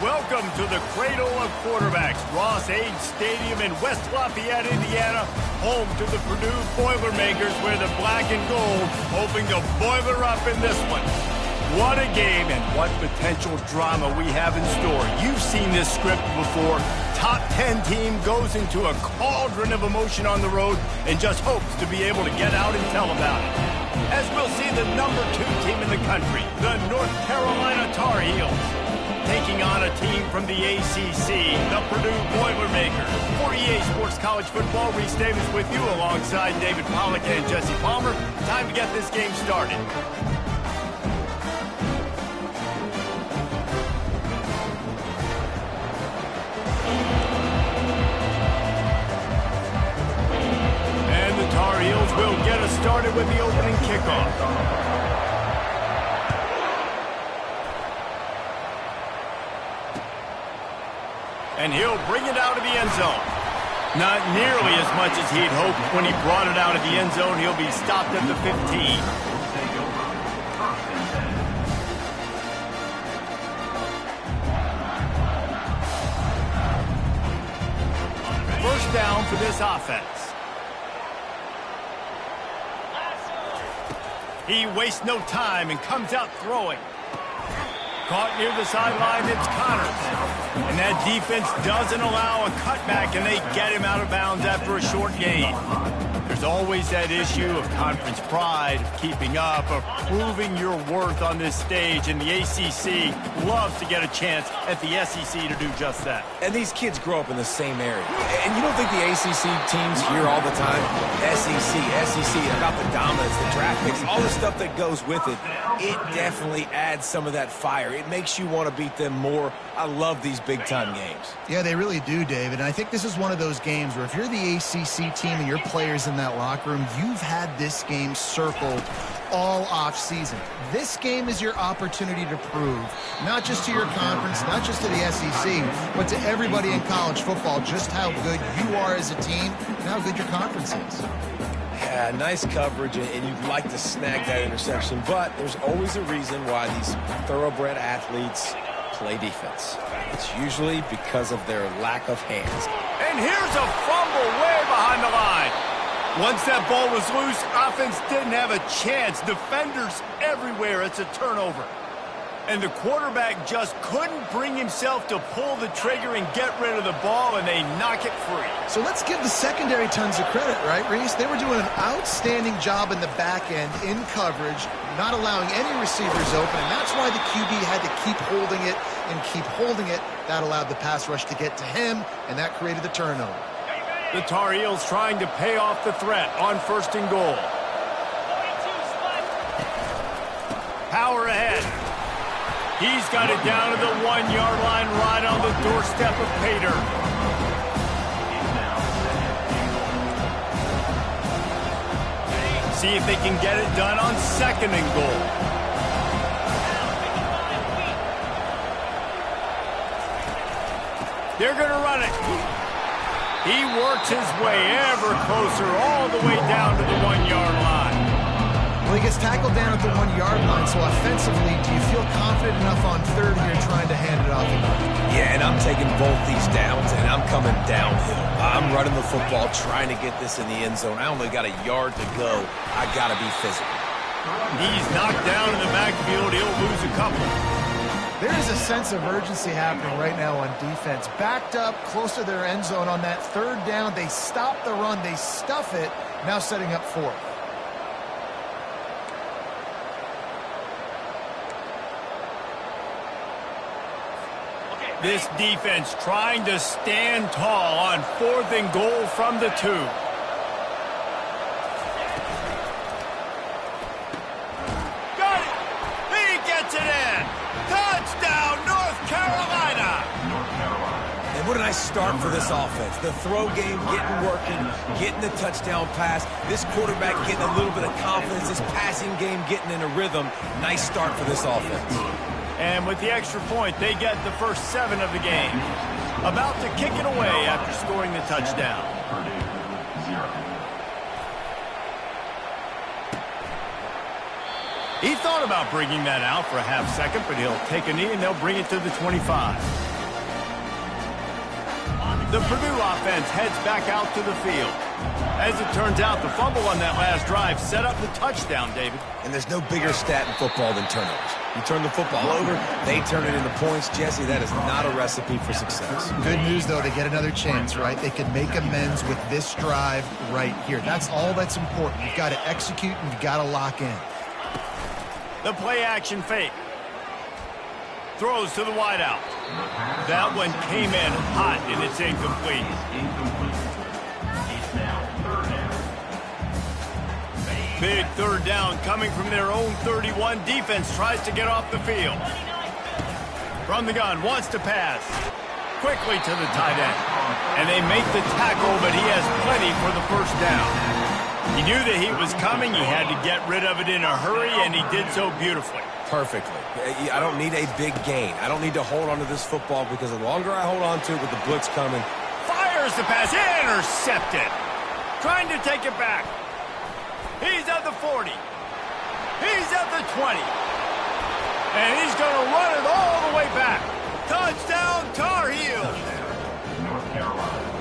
Welcome to the cradle of quarterbacks, Ross Age Stadium in West Lafayette, Indiana, home to the Purdue Boilermakers, where the black and gold hoping to boiler up in this one. What a game and what potential drama we have in store. You've seen this script before. Top 10 team goes into a cauldron of emotion on the road and just hopes to be able to get out and tell about it. As we'll see the number 2 team in the country, the North Carolina Tar Heels, taking on a team from the ACC, the Purdue Boilermakers. For EA Sports College Football, Reese Davis with you alongside David Pollack and Jesse Palmer. Time to get this game started. And the Tar Heels will get us started with the opening kickoff. And he'll bring it out of the end zone. Not nearly as much as he'd hoped when he brought it out of the end zone. He'll be stopped at the 15. First down for this offense. He wastes no time and comes out throwing. Caught near the sideline, it's Connors. And that defense doesn't allow a cutback, and they get him out of bounds after a short gain. There's always that issue of conference pride, of keeping up, of proving your worth on this stage, and the ACC loves to get a chance at the SEC to do just that. And these kids grow up in the same area. And you don't think the ACC teams hear all the time, SEC, about the dominance, the draft picks, all the stuff that goes with it. It definitely adds some of that fire. It makes you want to beat them more. I love these big-time games. Yeah, they really do, David. And I think this is one of those games where if you're the ACC team and your players in that locker room, you've had this game circled all off-season. This game is your opportunity to prove, not just to your conference, not just to the SEC, but to everybody in college football, just how good you are as a team and how good your conference is. Yeah, nice coverage, and you'd like to snag that interception, but there's always a reason why these thoroughbred athletes play defense. It's usually because of their lack of hands. And here's a fumble way behind the line. Once that ball was loose, offense didn't have a chance. Defenders everywhere. It's a turnover. And the quarterback just couldn't bring himself to pull the trigger and get rid of the ball, and they knock it free. So let's give the secondary tons of credit, right, Reese? They were doing an outstanding job in the back end, in coverage, not allowing any receivers open, and that's why the QB had to keep holding it and keep holding it. That allowed the pass rush to get to him, and that created the turnover. The Tar Heels trying to pay off the threat on 1st and goal. Power ahead. He's got it down to the 1-yard line, right on the doorstep of Pater. See if they can get it done on 2nd and goal. They're going to run it. He works his way ever closer, all the way down to the 1-yard line. Well, he gets tackled down at the 1-yard line, so offensively, do you feel confident enough on 3rd here trying to hand it off? Yeah, and I'm taking both these downs, and I'm coming downhill. I'm running the football, trying to get this in the end zone. I only got a yard to go. I got to be physical. He's knocked down in the backfield. He'll lose a couple. There is a sense of urgency happening right now on defense. Backed up, close to their end zone on that 3rd down. They stop the run. They stuff it. Now setting up 4th. This defense trying to stand tall on 4th and goal from the 2. Got it! He gets it in! Touchdown, North Carolina! And what a nice start for this offense. The throw game getting working, getting the touchdown pass. This quarterback getting a little bit of confidence. This passing game getting in a rhythm. Nice start for this offense. And with the extra point, they get the first 7 of the game. About to kick it away after scoring the touchdown. He thought about bringing that out for a half second, but he'll take a knee and they'll bring it to the 25. The Purdue offense heads back out to the field. As it turns out, the fumble on that last drive set up the touchdown, David. And there's no bigger stat in football than turnovers. You turn the football over, they turn it into points. Jesse, that is not a recipe for success. Good news, though, to get another chance, right? They can make amends with this drive right here. That's all that's important. You've got to execute and you've got to lock in. The play action fake. Throws to the wideout. That one came in hot and it's incomplete. Big third down coming from their own 31. Defense tries to get off the field. From the gun, wants to pass. Quickly to the tight end. And they make the tackle, but he has plenty for the first down. He knew the heat was coming. He had to get rid of it in a hurry, and he did so beautifully. Perfectly. I don't need a big gain. I don't need to hold on to this football because the longer I hold on to it with the blitz coming. Fires the pass. Intercepted. Trying to take it back. He's at the 40. He's at the 20. And he's going to run it all the way back. Touchdown, Tar Heels.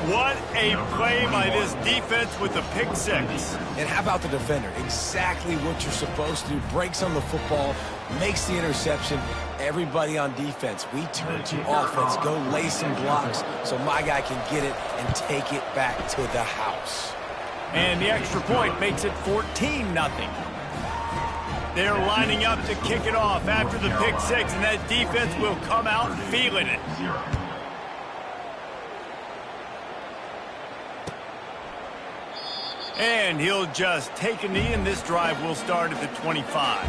What a play by this defense with the pick six. And how about the defender? Exactly what you're supposed to do. Breaks on the football, makes the interception. Everybody on defense, we turn to offense. Go lay some blocks so my guy can get it and take it back to the house. And the extra point makes it 14-0. They're lining up to kick it off after the pick six, and that defense will come out feeling it. And he'll just take a knee, and this drive will start at the 25.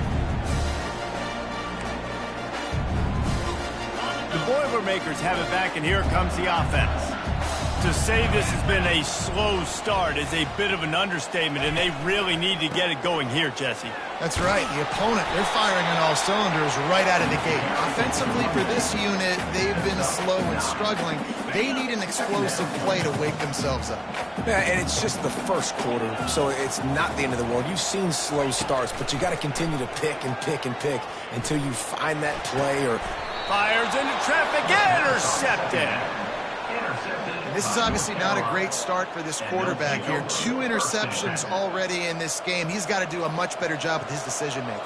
The Boilermakers have it back, and here comes the offense. To say this has been a slow start is a bit of an understatement, and they really need to get it going here, Jesse. That's right. The opponent, they're firing on all cylinders right out of the gate. Offensively for this unit, they've been slow and struggling. They need an explosive play to wake themselves up. Yeah, and it's just the first quarter, so it's not the end of the world. You've seen slow starts, but you got to continue to pick and pick and pick until you find that play or... Fires into traffic, intercepted. This is obviously not a great start for this quarterback here. 2 interceptions already in this game. He's got to do a much better job with his decision-making.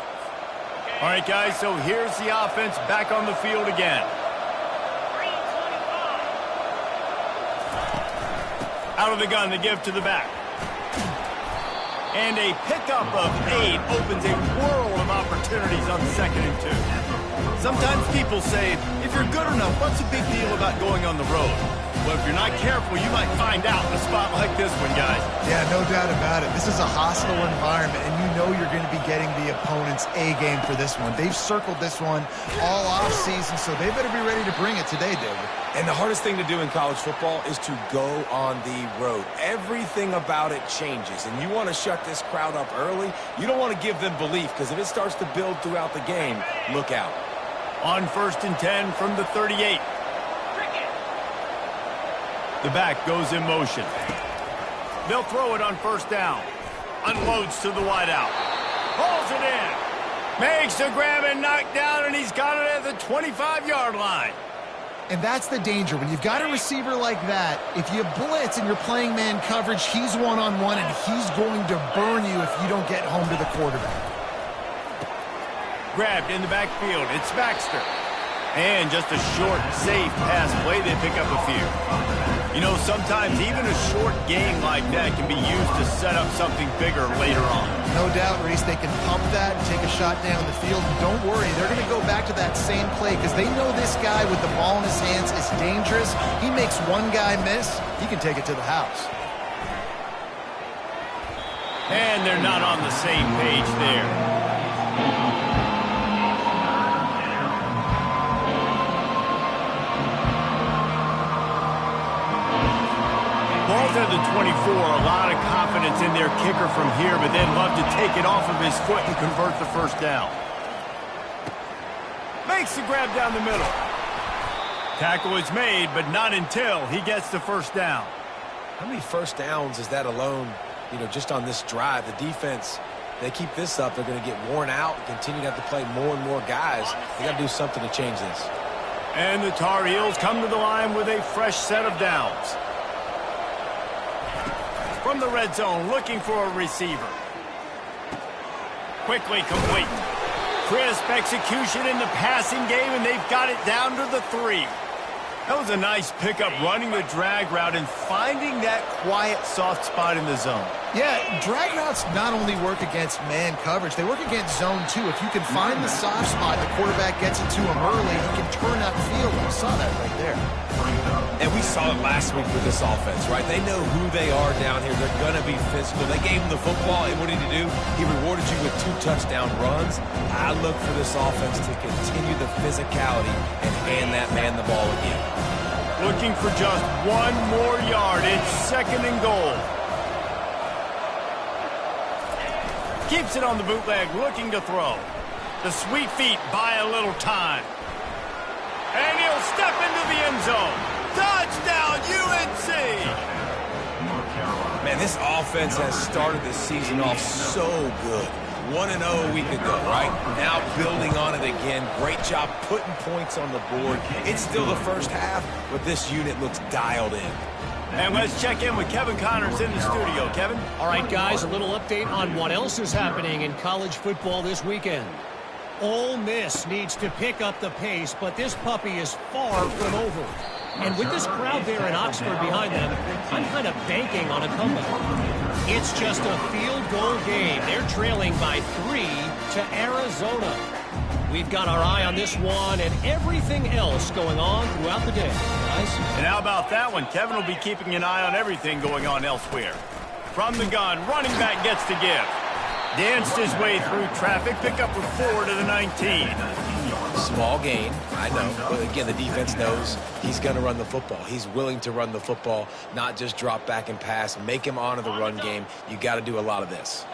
All right, guys, so here's the offense back on the field again. Out of the gun, the give to the back. And a pickup of 8 opens a world of opportunities on 2nd and 2. Sometimes people say, if you're good enough, what's the big deal about going on the road? Well, if you're not careful, you might find out in a spot like this one, guys. Yeah, no doubt about it. This is a hostile environment, and you know you're going to be getting the opponent's A-game for this one. They've circled this one all offseason, so they better be ready to bring it today, David. And the hardest thing to do in college football is to go on the road. Everything about it changes, and you want to shut this crowd up early. You don't want to give them belief, because if it starts to build throughout the game, look out. On 1st and 10 from the 38. The back goes in motion. They'll throw it on 1st down. Unloads to the wideout. Pulls it in. Makes the grab and knock down, and he's got it at the 25-yard line. And that's the danger. When you've got a receiver like that, if you blitz and you're playing man coverage, he's one-on-one, and he's going to burn you if you don't get home to the quarterback. Grabbed in the backfield. It's Baxter. And just a short, safe pass play. They pick up a few. You know, sometimes even a short game like that can be used to set up something bigger later on. No doubt, Reese. They can pump that and take a shot down the field. And don't worry, they're going to go back to that same play because they know this guy with the ball in his hands is dangerous. He makes one guy miss, he can take it to the house. And they're not on the same page there. Ball's at the 24, a lot of confidence in their kicker from here, but they'd love to take it off of his foot and convert the 1st down. Makes the grab down the middle. Tackle is made, but not until he gets the 1st down. How many 1st downs is that alone, you know, just on this drive? The defense, they keep this up, they're going to get worn out, continue to have to play more and more guys. They got to do something to change this. And the Tar Heels come to the line with a fresh set of downs. From the red zone, looking for a receiver. Quickly complete. Crisp execution in the passing game, and they've got it down to the 3. That was a nice pickup, running the drag route and finding that quiet, soft spot in the zone. Yeah, drag routes not only work against man coverage, they work against zone too. If you can find the soft spot, the quarterback gets it to him early, he can turn that field. We saw that right there. And we saw it last week with this offense, right? They know who they are down here. They're going to be physical. They gave him the football, and what did he do? He rewarded you with 2 touchdown runs. I look for this offense to continue the physicality and hand that man the ball again. Looking for just 1 more yard. It's 2nd and goal. Keeps it on the bootleg, looking to throw. The sweet feet buy a little time. And he'll step into the end zone. Touchdown, UNC! Man, this offense has started the season off so good. 1-0 a week ago, right? Now building on it again. Great job putting points on the board. It's still the first half, but this unit looks dialed in. And let's check in with Kevin Connors in the studio. Kevin? All right, guys, a little update on what else is happening in college football this weekend. Ole Miss needs to pick up the pace, but this puppy is far from over. And with this crowd there in Oxford behind them, I'm kind of banking on a comeback. It's just a field goal game. They're trailing by 3 to Arizona. We've got our eye on this one and everything else going on throughout the day, guys. And how about that one? Kevin will be keeping an eye on everything going on elsewhere. From the gun, running back gets to give. Danced his way through traffic, pick up with 4 to the 19. Small gain, I know. But again, the defense knows he's going to run the football. He's willing to run the football, not just drop back and pass. Make him honor the run game. You got to do a lot of this.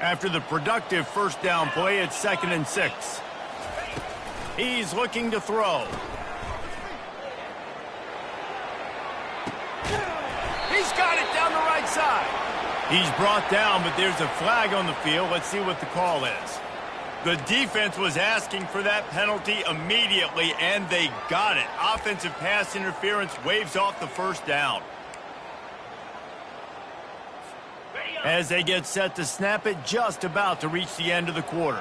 After the productive first down play, it's 2nd and 6. He's looking to throw. He's got it down the right side. He's brought down, but there's a flag on the field. Let's see what the call is. The defense was asking for that penalty immediately, and they got it. Offensive pass interference waves off the first down. As they get set to snap it, just about to reach the end of the quarter.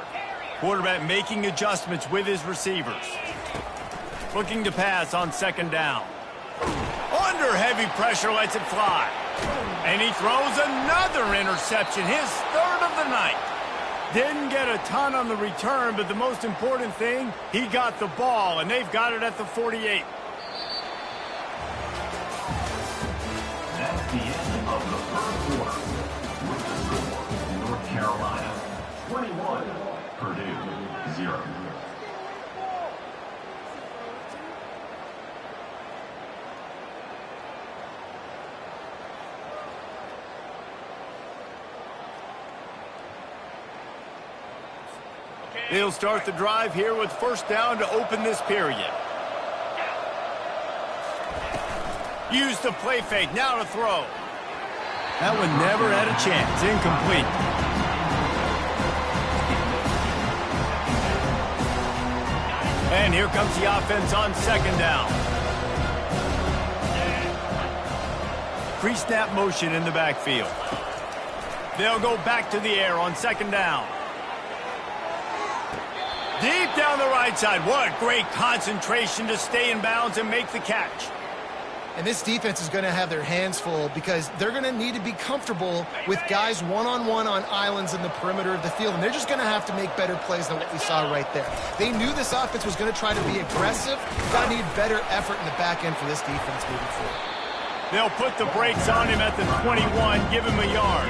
Quarterback making adjustments with his receivers. Looking to pass on 2nd down. Under heavy pressure, lets it fly. And he throws another interception, his 3rd of the night. Didn't get a ton on the return, but the most important thing, he got the ball, and they've got it at the 48. That's the end of the 3rd quarter. With the score, North Carolina 21, Purdue 0. They'll start the drive here with 1st down to open this period. Use the play fake, now to throw. That one never had a chance, incomplete. And here comes the offense on 2nd down. Pre-snap motion in the backfield. They'll go back to the air on 2nd down. Deep down the right side. What great concentration to stay in bounds and make the catch. And this defense is going to have their hands full because they're going to need to be comfortable with guys one-on-one on islands in the perimeter of the field. And they're just going to have to make better plays than what we saw right there. They knew this offense was going to try to be aggressive. Got to need better effort in the back end for this defense moving forward. They'll put the brakes on him at the 21, give him a yard.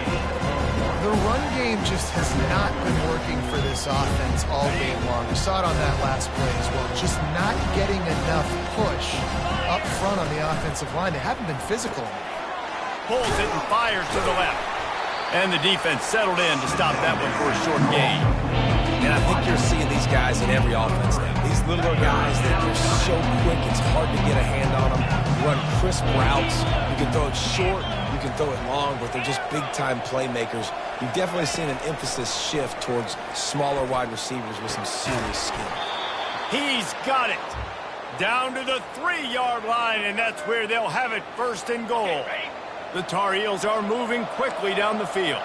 The run game just has not been working for this offense all game long. We saw it on that last play as well. Just not getting enough push up front on the offensive line. They haven't been physical. Pulls it and fires to the left. And the defense settled in to stop that one for a short gain. And I think you're seeing these guys in every offense now. These littler guys that are so quick, it's hard to get a hand on them. Run crisp routes. You can throw it short, you can throw it long, but they're just big-time playmakers. You've definitely seen an emphasis shift towards smaller wide receivers with some serious skill. He's got it. Down to the 3-yard line, and that's where they'll have it, 1st and goal. The Tar Heels are moving quickly down the field.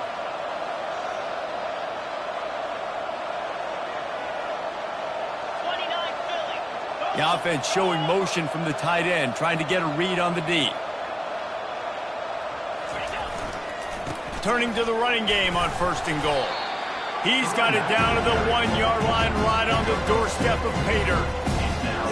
The offense showing motion from the tight end, trying to get a read on the D. Turning to the running game on 1st and goal. He's got it down to the 1-yard line, right on the doorstep of Pater.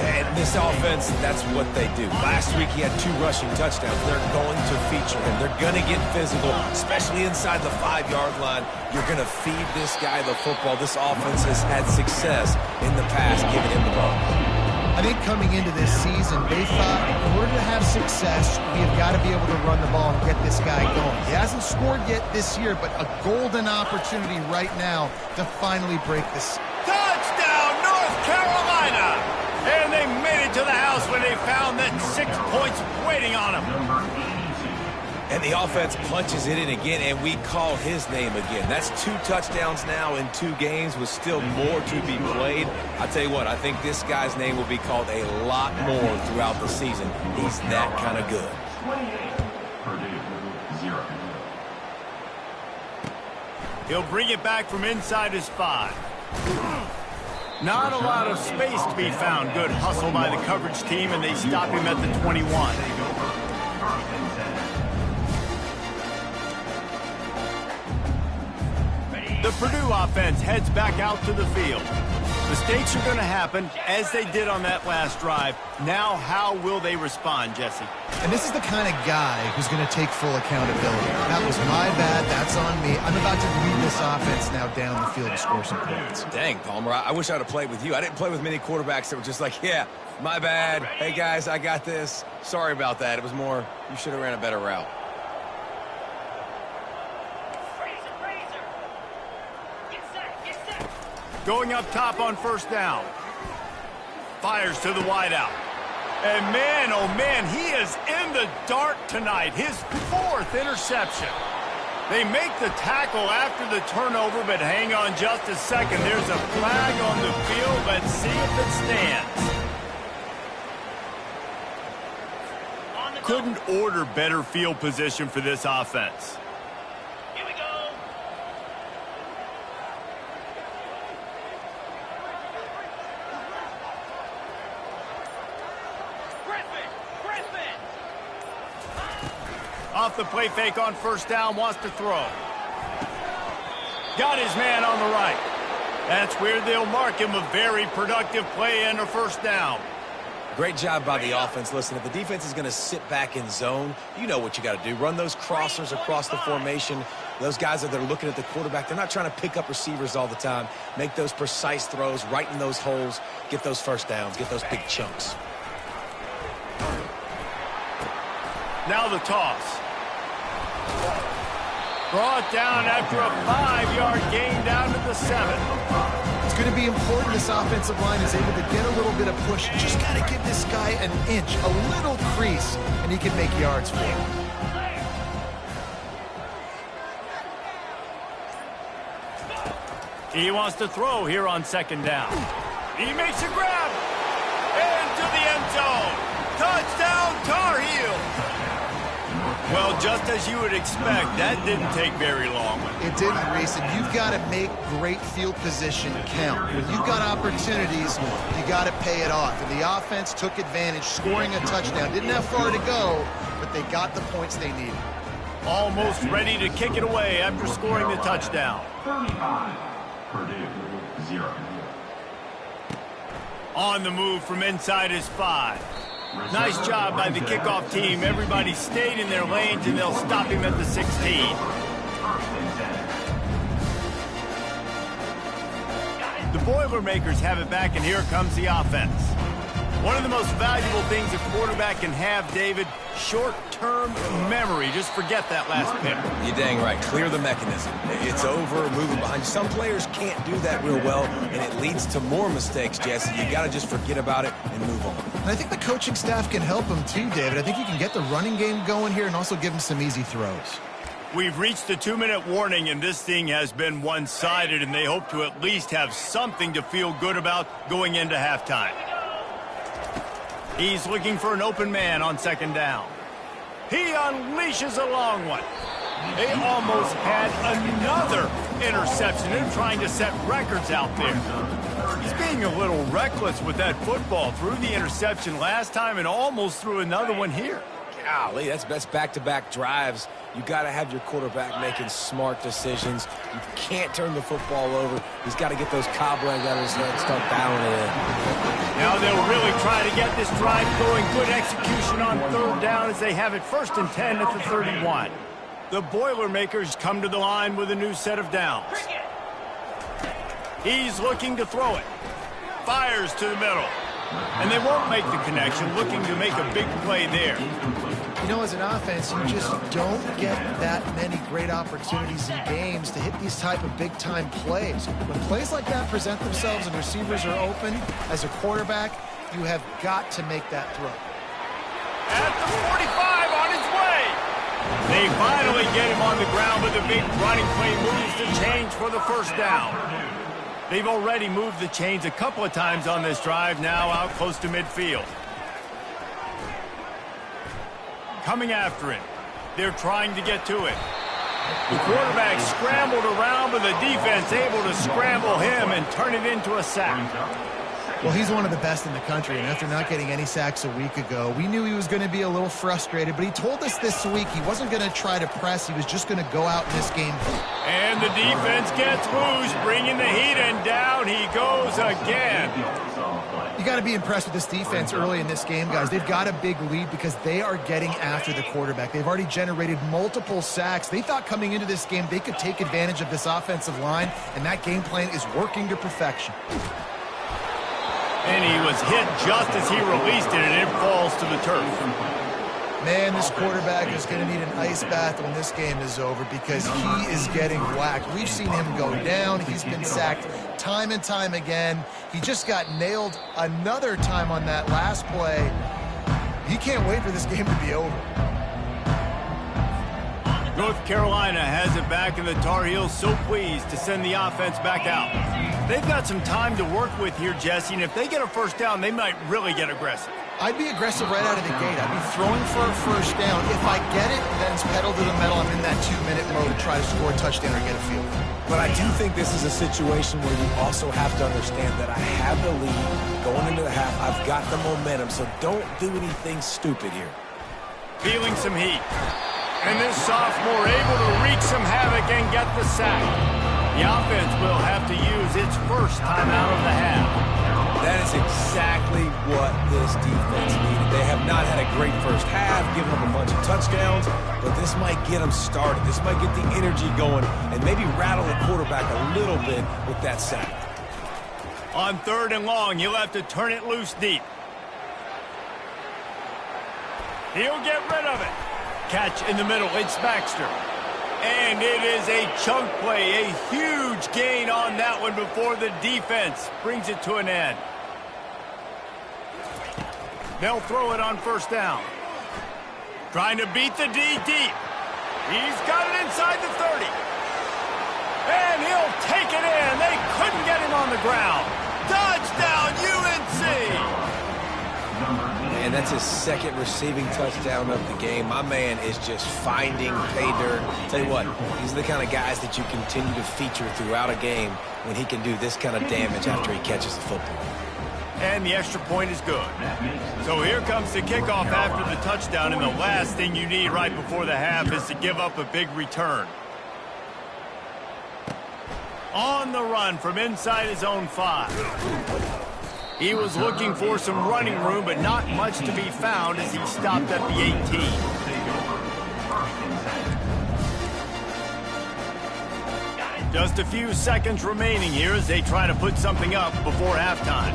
And this offense, that's what they do. Last week he had 2 rushing touchdowns. They're going to feature him. They're going to get physical, especially inside the 5-yard line. You're going to feed this guy the football. This offense has had success in the past giving him the ball. I think coming into this season, they thought in order to have success, we have got to be able to run the ball and get this guy going. He hasn't scored yet this year, but a golden opportunity right now to finally break this. Touchdown, North Carolina! And they made it to the house when they found that 6 points waiting on them. And the offense punches it in again, and we call his name again. That's 2 touchdowns now in 2 games with still more to be played. I tell you what, I think this guy's name will be called a lot more throughout the season. He's that kind of good. 28, Purdue, 0. He'll bring it back from inside his 5. Not a lot of space to be found. Good hustle by the coverage team, and they stop him at the 21. The Purdue offense heads back out to the field. Mistakes are going to happen, as they did on that last drive. Now, how will they respond, Jesse? And this is the kind of guy who's going to take full accountability. That was my bad. That's on me. I'm about to lead this offense now down the field to score some points. Dang, Palmer, I wish I'd have played with you. I didn't play with many quarterbacks that were just like, yeah, my bad. Hey, guys, I got this. Sorry about that. It was more, you should have ran a better route. Going up top on 1st down. Fires to the wideout. And man, oh man, he is in the dark tonight. His 4th interception. They make the tackle after the turnover, but hang on just a second. There's a flag on the field. Let's see if it stands. Couldn't order better field position for this offense. Off the play fake on 1st down, wants to throw. Got his man on the right. That's where they'll mark him a very productive play and a 1st down. Great job by the offense. Listen, if the defense is going to sit back in zone, you know what you got to do. Run those crossers across the formation. Those guys that are looking at the quarterback, they're not trying to pick up receivers all the time. Make those precise throws right in those holes. Get those 1st downs. Get those big chunks. Now the toss. Brought down after a 5-yard gain down to the 7. It's going to be important this offensive line is able to get a little bit of push. Just got to give this guy an inch, a little crease, and he can make yards for him. He wants to throw here on 2nd down. He makes a grab. Into the end zone. Touchdown, Tar Heels. Well, just as you would expect, that didn't take very long. It didn't, Reese, and you've got to make great field position count. When you've got opportunities, you got to pay it off. And the offense took advantage, scoring a touchdown. Didn't have far to go, but they got the points they needed. Almost ready to kick it away after scoring the touchdown. 35, Purdue, 0. On the move from inside his 5. Nice job by the kickoff team. Everybody stayed in their lanes, and they'll stop him at the 16. The Boilermakers have it back, and here comes the offense. One of the most valuable things a quarterback can have, David, short-term memory. Just forget that last pick. You're dang right. Clear the mechanism. It's over, moving behind you. Some players can't do that real well, and it leads to more mistakes, Jesse. You got to just forget about it and move on. And I think the coaching staff can help him too, David. I think you can get the running game going here and also give him some easy throws. We've reached the 2-minute warning, and this thing has been one-sided, and they hope to at least have something to feel good about going into halftime. He's looking for an open man on second down. He unleashes a long one. They almost had another interception. They're trying to set records out there. He's being a little reckless with that football. Threw the interception last time and almost threw another one here. Golly, that's back-to-back drives. You got to have your quarterback making smart decisions. You can't turn the football over. He's got to get those cobwebs out of his head and start dialing it in. Now they'll really try to get this drive going. Good execution on third down as they have it 1st and 10 at the 31. The Boilermakers come to the line with a new set of downs. He's looking to throw it. Fires to the middle. And they won't make the connection, looking to make a big play there. You know, as an offense, you just don't get that many great opportunities in games to hit these type of big-time plays. When plays like that present themselves and receivers are open, as a quarterback, you have got to make that throw. At the 45, on his way. They finally get him on the ground, but the big running play moves the chains for the first down. They've already moved the chains a couple of times on this drive, now out close to midfield. Coming after it. They're trying to get to it. The quarterback scrambled around, but the defense able to scramble him and turn it into a sack. Well, he's one of the best in the country, and after not getting any sacks a week ago, we knew he was going to be a little frustrated, but he told us this week he wasn't going to try to press. He was just going to go out in this game. And the defense gets loose, bringing the heat, and down he goes again. You got to be impressed with this defense early in this game, guys. They've got a big lead because they are getting after the quarterback. They've already generated multiple sacks. They thought coming into this game they could take advantage of this offensive line, and that game plan is working to perfection. And he was hit just as he released it, and it falls to the turf. Man, this quarterback is going to need an ice bath when this game is over because he is getting whacked. We've seen him go down. He's been sacked time and time again. He just got nailed another time on that last play. He can't wait for this game to be over. North Carolina has it back, and the Tar Heels so pleased to send the offense back out. They've got some time to work with here, Jesse, and if they get a first down, they might really get aggressive. I'd be aggressive right out of the gate. I'd be throwing for a first down. If I get it, then it's pedal to the metal. I'm in that 2-minute mode to try to score a touchdown or get a field goal. But I do think this is a situation where you also have to understand that I have the lead going into the half. I've got the momentum, so don't do anything stupid here. Feeling some heat. And this sophomore able to wreak some havoc and get the sack. The offense will have to use its first time out of the half. That is exactly what this defense needed. They have not had a great first half, given up a bunch of touchdowns, but this might get them started. This might get the energy going and maybe rattle the quarterback a little bit with that sack. On 3rd and long, he'll have to turn it loose deep. He'll get rid of it. Catch in the middle, it's Baxter. And it is a chunk play, a huge gain on that one before the defense brings it to an end. They'll throw it on first down. Trying to beat the D deep. He's got it inside the 30. And he'll take it in. They couldn't get him on the ground. Touchdown, UNC! And that's his second receiving touchdown of the game. My man is just finding pay dirt. Tell you what, these are the kind of guys that you continue to feature throughout a game when he can do this kind of damage after he catches the football. And the extra point is good. So here comes the kickoff after the touchdown, and the last thing you need right before the half is to give up a big return. On the run from inside his own 5. He was looking for some running room, but not much to be found as he stopped at the 18. Just a few seconds remaining here as they try to put something up before halftime.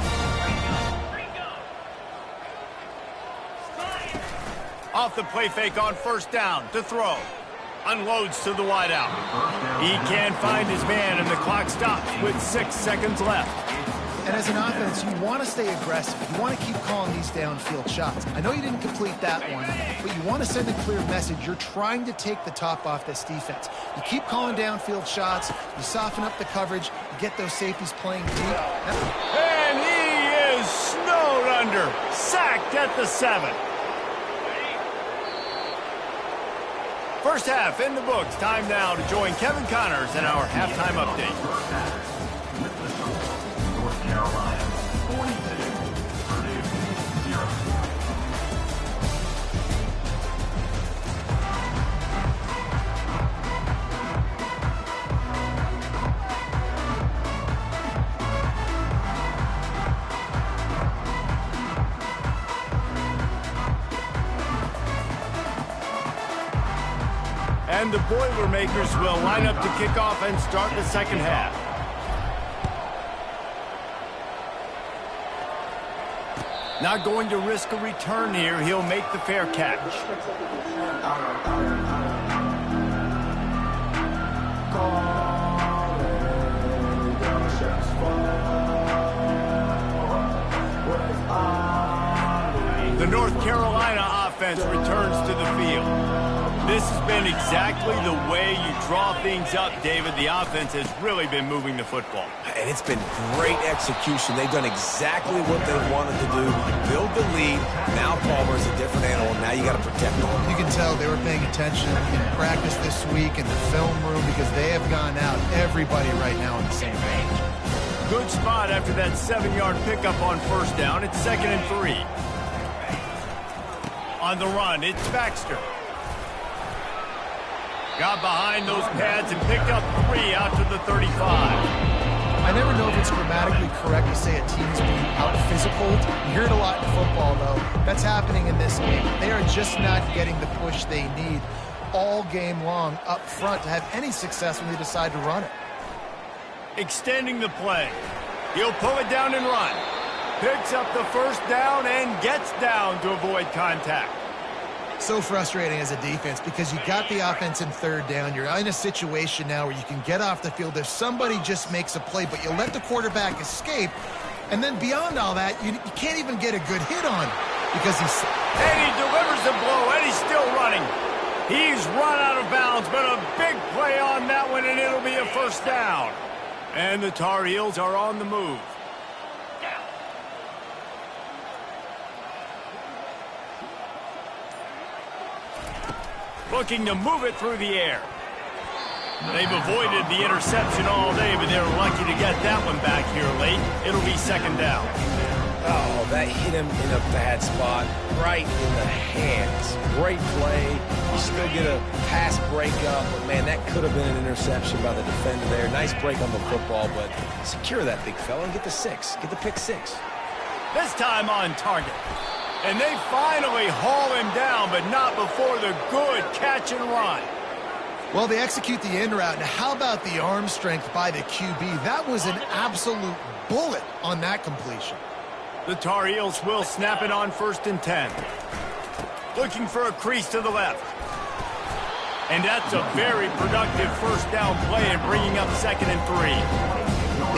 Off the play fake on first down to throw. Unloads to the wideout. He can't find his man, and the clock stops with 6 seconds left. And as an offense, you want to stay aggressive. You want to keep calling these downfield shots. I know you didn't complete that one, but you want to send a clear message. You're trying to take the top off this defense. You keep calling downfield shots. You soften up the coverage. You get those safeties playing deep. And he is snowed under. Sacked at the 7. First half in the books. Time now to join Kevin Connors in our halftime update. North Carolina 42, Purdue 0. And the Boilermakers will line up to kick off and start the second half. Not going to risk a return here. He'll make the fair catch. The North Carolina offense returns to the field. This has been exactly the way you draw things up, David. The offense has really been moving the football. And it's been great execution. They've done exactly what they wanted to do. Build the lead. Now Palmer's a different animal. Now you got to protect him. You can tell they were paying attention in practice this week in the film room because they have gone out, everybody right now on the same page. Good spot after that 7-yard pickup on first down. It's 2nd and 3. On the run, it's Baxter. Got behind those pads and picked up 3 out to the 35. I never know if it's grammatically correct to say a team is being out-physicaled. You hear it a lot in football, though. That's happening in this game. They are just not getting the push they need all game long up front to have any success when they decide to run it. Extending the play. He'll pull it down and run. Picks up the first down and gets down to avoid contact. So frustrating as a defense because you got the offense in third down. You're in a situation now where you can get off the field if somebody just makes a play, but you let the quarterback escape. And then beyond all that, you can't even get a good hit on because he's... And he delivers the blow, and he's still running. He's run out of bounds, but a big play on that one, and it'll be a first down. And the Tar Heels are on the move. Looking to move it through the air. They've avoided the interception all day, but they're lucky to get that one back here late. It'll be 2nd down. Oh, that hit him in a bad spot, right in the hands. Great play. You still get a pass breakup, but man, that could have been an interception by the defender there. Nice break on the football, but secure that big fella and get the 6. Get the pick 6. This time on target. And they finally haul him down, but not before the good catch and run. Well, they execute the in route. Now, how about the arm strength by the QB? That was an absolute bullet on that completion. The Tar Heels will snap it on 1st and 10. Looking for a crease to the left. And that's a very productive first down play and bringing up 2nd and 3.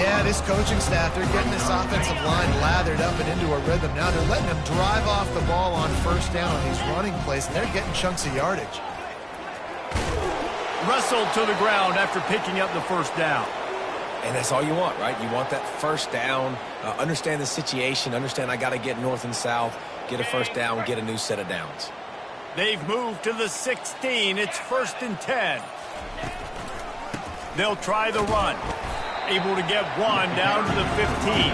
Yeah, this coaching staff, they're getting this offensive line lathered up and into a rhythm. Now they're letting them drive off the ball on first down on these running plays, and they're getting chunks of yardage. Wrestled to the ground after picking up the first down. And that's all you want, right? You want that first down, understand the situation, understand I got to get north and south, get a first down, get a new set of downs. They've moved to the 16. It's 1st and 10. They'll try the run. Able to get 1 down to the 15.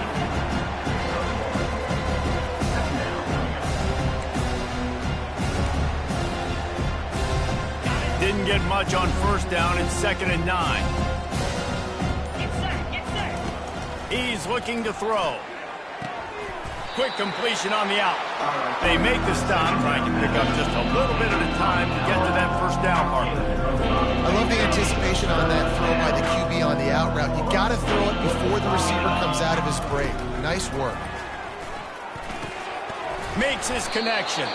Didn't get much on first down. It's 2nd and 9. He's looking to throw. Quick completion on the out. They make the stop, trying to pick up just a little bit at a time to get to that first down marker. I love the anticipation on that throw by the QB on the out route. You got to throw it before the receiver comes out of his break. Nice work. Makes his connection.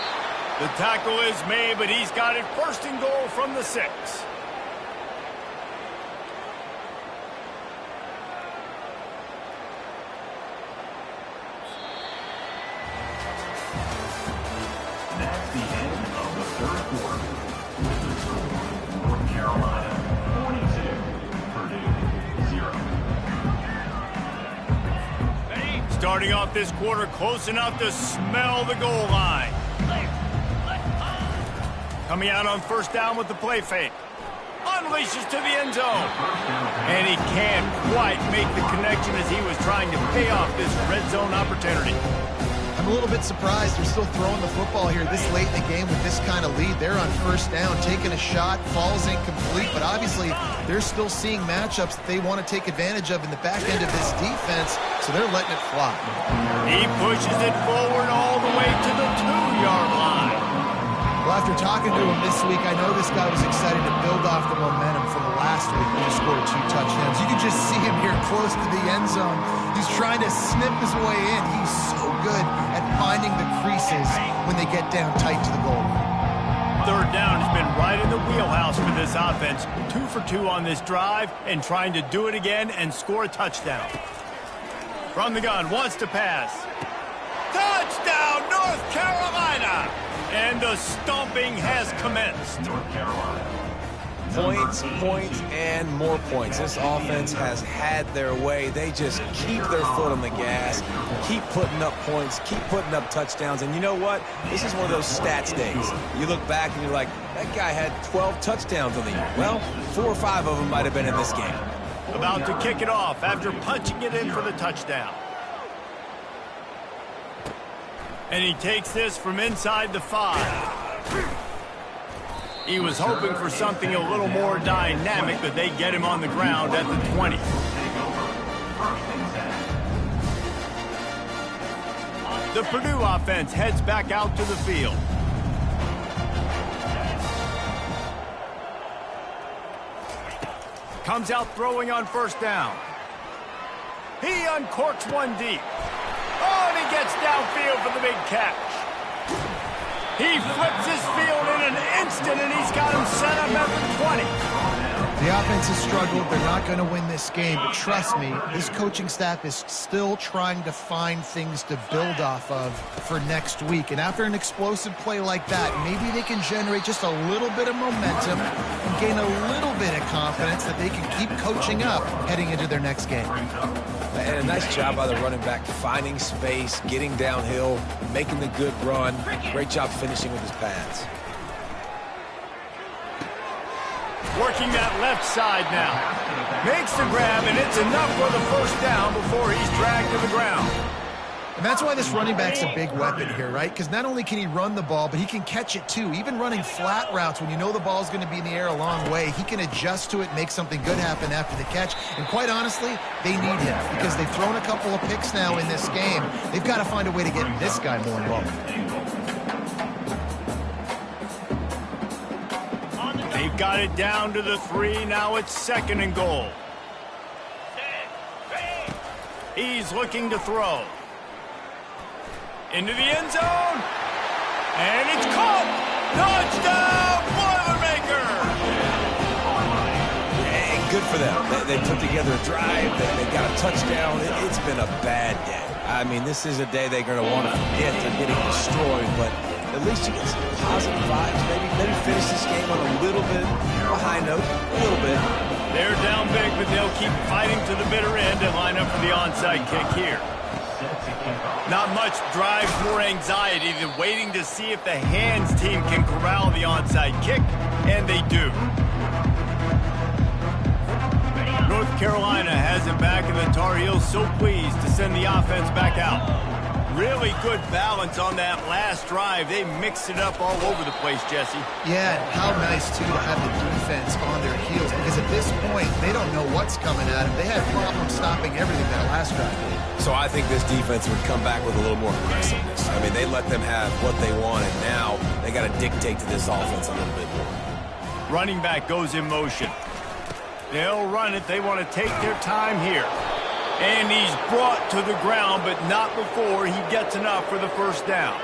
The tackle is made, but he's got it 1st and goal from the 6. Starting off this quarter close enough to smell the goal line. Coming out on first down with the play fake. Unleashes to the end zone. And he can't quite make the connection as he was trying to pay off this red zone opportunity. I'm a little bit surprised they're still throwing the football here this late in the game with this kind of lead. They're on first down, taking a shot, falls incomplete, but obviously they're still seeing matchups that they want to take advantage of in the back end of this defense, so they're letting it fly. He pushes it forward all the way to the 2-yard line. Well, after talking to him this week, I know this guy was excited to build off the momentum from the last week when he scored 2 touchdowns. You can just see him here close to the end zone. He's trying to snip his way in. He's so good at finding the creases when they get down tight to the goal line. Third down has been right in the wheelhouse for this offense. 2 for 2 on this drive and trying to do it again and score a touchdown. From the gun, wants to pass. Touchdown, North Carolina! And the stomping has commenced. North Carolina. Points, points, and more points. This offense has had their way. They just keep their foot on the gas, keep putting up points, keep putting up touchdowns. And you know what? This is one of those stats days. You look back and you're like, that guy had 12 touchdowns on the year. Well, 4 or 5 of them might have been in this game. About to kick it off after punching it in for the touchdown. And he takes this from inside the 5. He was hoping for something a little more dynamic, but they get him on the ground at the 20. The Purdue offense heads back out to the field. Comes out throwing on first down. He uncorks one deep. Oh, and he gets downfield for the big catch. He flips his field in an instant, and he's got him set up at the 20. The offense has struggled. They're not going to win this game, but trust me, this coaching staff is still trying to find things to build off of for next week. And after an explosive play like that, maybe they can generate just a little bit of momentum and gain a little bit of confidence that they can keep coaching up heading into their next game. And a nice job by the running back, finding space, getting downhill, making the good run. Great job finishing with his pads. Working that left side now. Makes the grab, and it's enough for the first down before he's dragged to the ground. And that's why this running back's a big weapon here, right? Because not only can he run the ball, but he can catch it too. Even running flat routes when you know the ball's going to be in the air a long way, he can adjust to it, make something good happen after the catch. And quite honestly, they need him because they've thrown a couple of picks now in this game. They've got to find a way to get this guy more involved. They've got it down to the 3. Now it's 2nd and goal. He's looking to throw. Into the end zone. And it's caught. Touchdown, Boilermaker! And good for them. They put together a drive. They got a touchdown. It's been a bad day. I mean, this is a day they're going to want to forget. They're getting destroyed, but at least you get some positive vibes. Maybe finish this game on a little bit of a high note, a little bit. They're down big, but they'll keep fighting to the bitter end and line up for the onside kick here. Not much drives more anxiety than waiting to see if the hands team can corral the onside kick, and they do. North Carolina has it back, and the Tar Heels so pleased to send the offense back out. Really good balance on that last drive. They mixed it up all over the place, Jesse. Yeah, how nice, too, to have the defense on their heels because at this point, they don't know what's coming at them. They had problems stopping everything that last drive. So I think this defense would come back with a little more aggressiveness. I mean, they let them have what they want, and now they got to dictate to this offense a little bit more. Running back goes in motion. They'll run it. They want to take their time here. And he's brought to the ground, but not before he gets enough for the first down.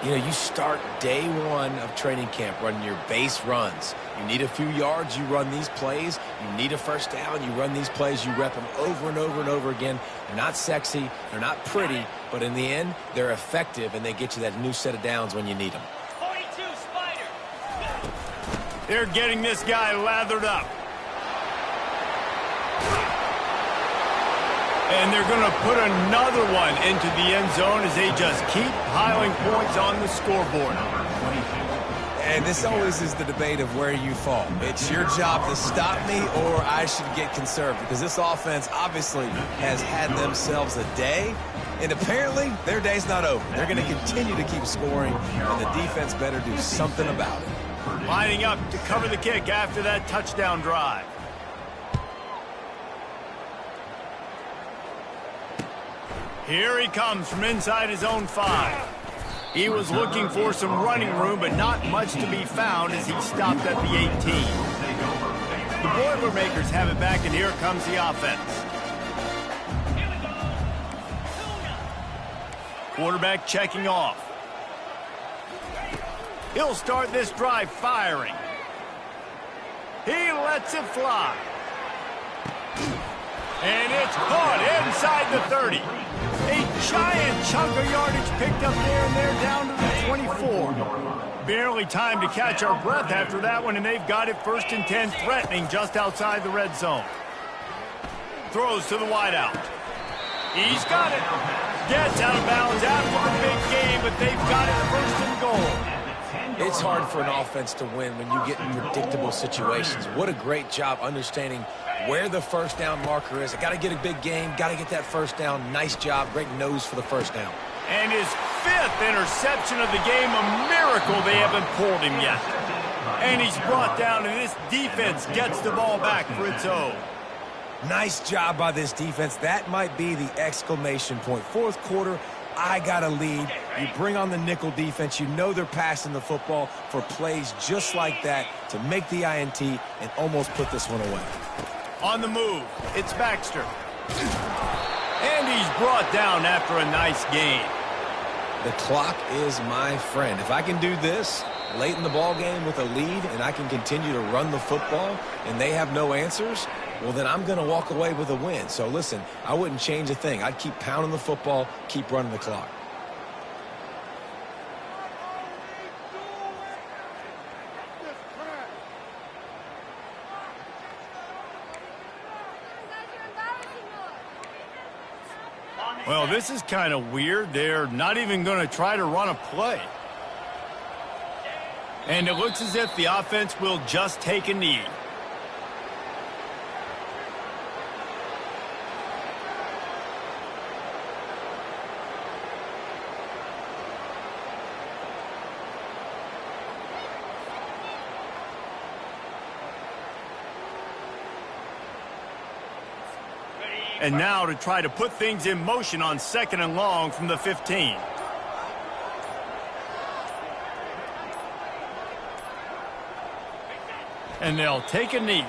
You know, you start day 1 of training camp running your base runs. You need a few yards, you run these plays. You need a first down, you run these plays. You rep them over and over and over again. They're not sexy, they're not pretty, but in the end, they're effective, and they get you that new set of downs when you need them. 42 Spider. They're getting this guy lathered up. And they're going to put another one into the end zone as they just keep piling points on the scoreboard. And this always is the debate of where you fall. It's your job to stop me, or I should get conserved, because this offense obviously has had themselves a day, and apparently their day's not over. They're going to continue to keep scoring, and the defense better do something about it. Lining up to cover the kick after that touchdown drive. Here he comes from inside his own 5. He was looking for some running room, but not much to be found as he stopped at the 18. The Boilermakers have it back, and here comes the offense. Quarterback checking off. He'll start this drive firing. He lets it fly. And it's caught inside the 30. A giant chunk of yardage picked up there, and they're down to the 24. Barely time to catch our breath after that one, and they've got it 1st and 10, threatening just outside the red zone. Throws to the wideout. He's got it. Gets out of bounds after the big game, but they've got it 1st and goal. It's hard for an offense to win when you get in predictable situations. What a great job understanding where the first down marker is. I got to get a big game, got to get that first down. Nice job, great nose for the first down. And his 5th interception of the game, a miracle they haven't pulled him yet. And he's brought down, and this defense gets the ball back for its own. Nice job by this defense. That might be the exclamation point. 4th quarter, I got a lead. You bring on the nickel defense. You know they're passing the football for plays just like that to make the INT and almost put this one away. On the move, it's Baxter. And he's brought down after a nice gain. The clock is my friend. If I can do this late in the ball game with a lead and I can continue to run the football and they have no answers, well, then I'm going to walk away with a win. So, listen, I wouldn't change a thing. I'd keep pounding the football, keep running the clock. Well, this is kind of weird. They're not even going to try to run a play. And it looks as if the offense will just take a knee. And now to try to put things in motion on 2nd and long from the 15. And they'll take a knee.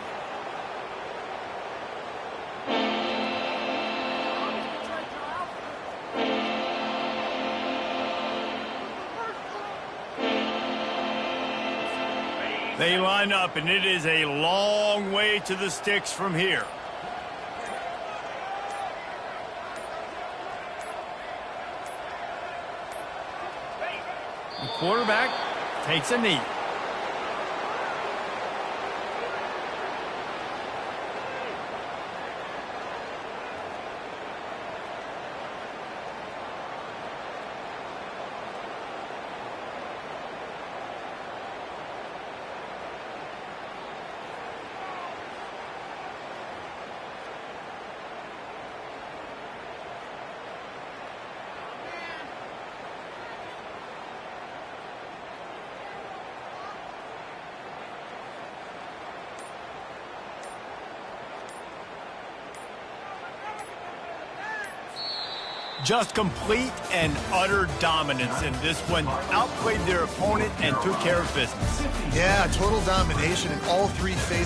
They line up, and it is a long way to the sticks from here. The quarterback takes a knee. Just complete and utter dominance in this one. Outplayed their opponent and took care of business. Yeah, total domination in all 3 phases.